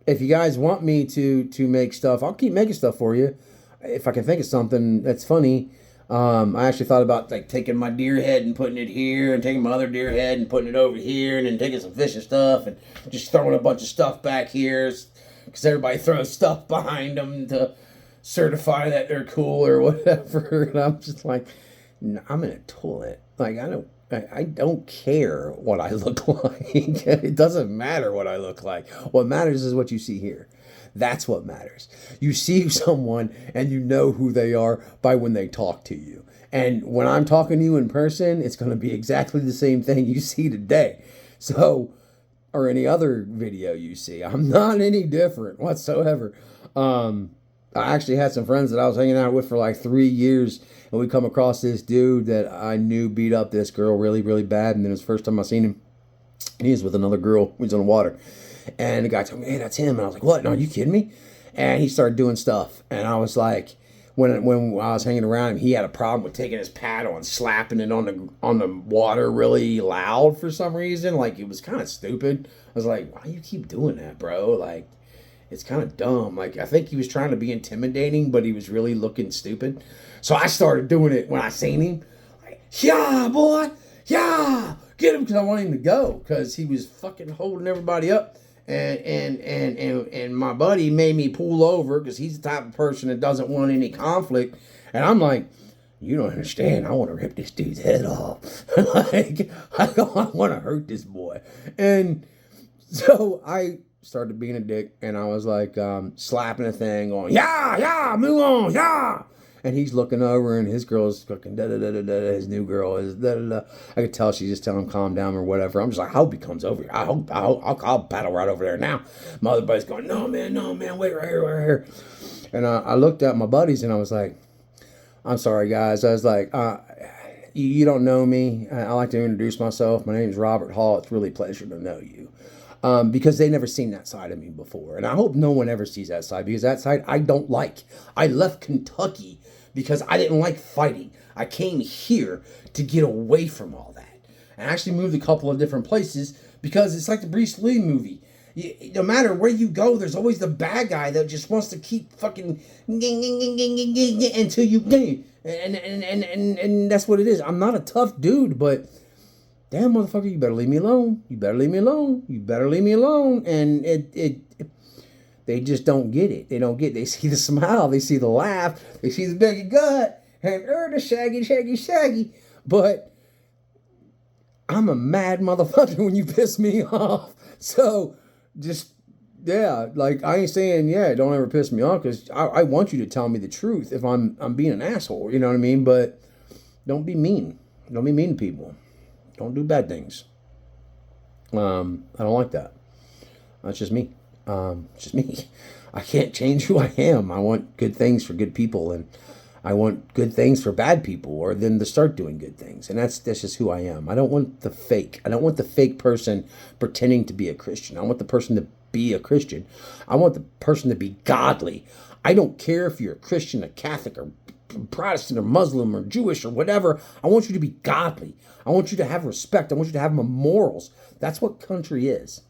if you guys want me to make stuff, I'll keep making stuff for you. If I can think of something that's funny. I actually thought about like taking my deer head and putting it here, and taking my other deer head and putting it over here, and then taking some fishing stuff and just throwing a bunch of stuff back here, because everybody throws stuff behind them to certify that they're cool or whatever. And I'm just like, no, I'm in a toilet. Like I don't care what I look like. It doesn't matter what I look like. What matters is what you see here. That's what matters. You see someone and you know who they are by when they talk to you. And when I'm talking to you in person, it's going to be exactly the same thing you see today. So, or any other video you see. I'm not any different whatsoever. I actually had some friends that I was hanging out with for like 3 years, and we come across this dude that I knew beat up this girl really, really bad. And then it was the first time I seen him. He was with another girl. He was on the water. And the guy told me, hey, that's him. And I was like, what? No, are you kidding me? And he started doing stuff. And I was like, when I was hanging around him, he had a problem with taking his paddle and slapping it on the water really loud for some reason. Like, it was kind of stupid. I was like, why do you keep doing that, bro? Like, it's kind of dumb. Like, I think he was trying to be intimidating, but he was really looking stupid. So I started doing it when I seen him. Like, yeah, boy, yeah, get him, because I wanted him to go, because he was fucking holding everybody up. And my buddy made me pull over, because he's the type of person that doesn't want any conflict. And I'm like, you don't understand. I want to rip this dude's head off. Like, I want to hurt this boy. And so I started being a dick, and I was like slapping a thing, going, yeah, move on, yeah. And he's looking over, and his girl's fucking da-da-da-da-da. His new girl is da-da-da. I could tell she's just telling him calm down or whatever. I'm just like, I hope he comes over here. I'll paddle right over there now. My other buddy's going, no, man, wait right here. And I looked at my buddies, and I was like, I'm sorry, guys. I was like, you don't know me. I like to introduce myself. My name is Robert Hall. It's really a pleasure to know you. Because they never seen that side of me before. And I hope no one ever sees that side, because that side I don't like. I left Kentucky because I didn't like fighting. I came here to get away from all that. And I actually moved a couple of different places, because it's like the Bruce Lee movie. No matter where you go, there's always the bad guy that just wants to keep fucking until you gain. And that's what it is. I'm not a tough dude, but damn, motherfucker, you better leave me alone. You better leave me alone. You better leave me alone. And they just don't get it. They don't get it. They see the smile. They see the laugh. They see the big gut. And the shaggy. But I'm a mad motherfucker when you piss me off. So just, yeah, like, I ain't saying, yeah, don't ever piss me off, because I want you to tell me the truth if I'm being an asshole. You know what I mean? But don't be mean. Don't be mean to people. Don't do bad things. I don't like that. That's just me. It's just me. I can't change who I am. I want good things for good people, and I want good things for bad people, or them to start doing good things. And that's just who I am. I don't want the fake. I don't want the fake person pretending to be a Christian. I want the person to be a Christian. I want the person to be godly. I don't care if you're a Christian, a Catholic, or Protestant, or Muslim, or Jewish, or whatever. I want you to be godly. I want you to have respect. I want you to have morals. That's what country is.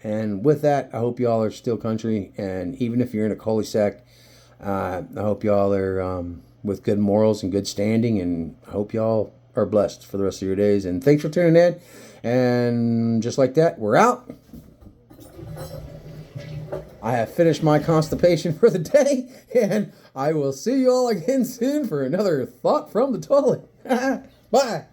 And with that, I hope y'all are still country. And even if you're in a cul-de-sac, I hope y'all are with good morals and good standing. And I hope y'all are blessed for the rest of your days. And thanks for tuning in. And just like that, we're out. I have finished my constipation for the day. And I will see you all again soon for another Thought from the Toilet. Bye.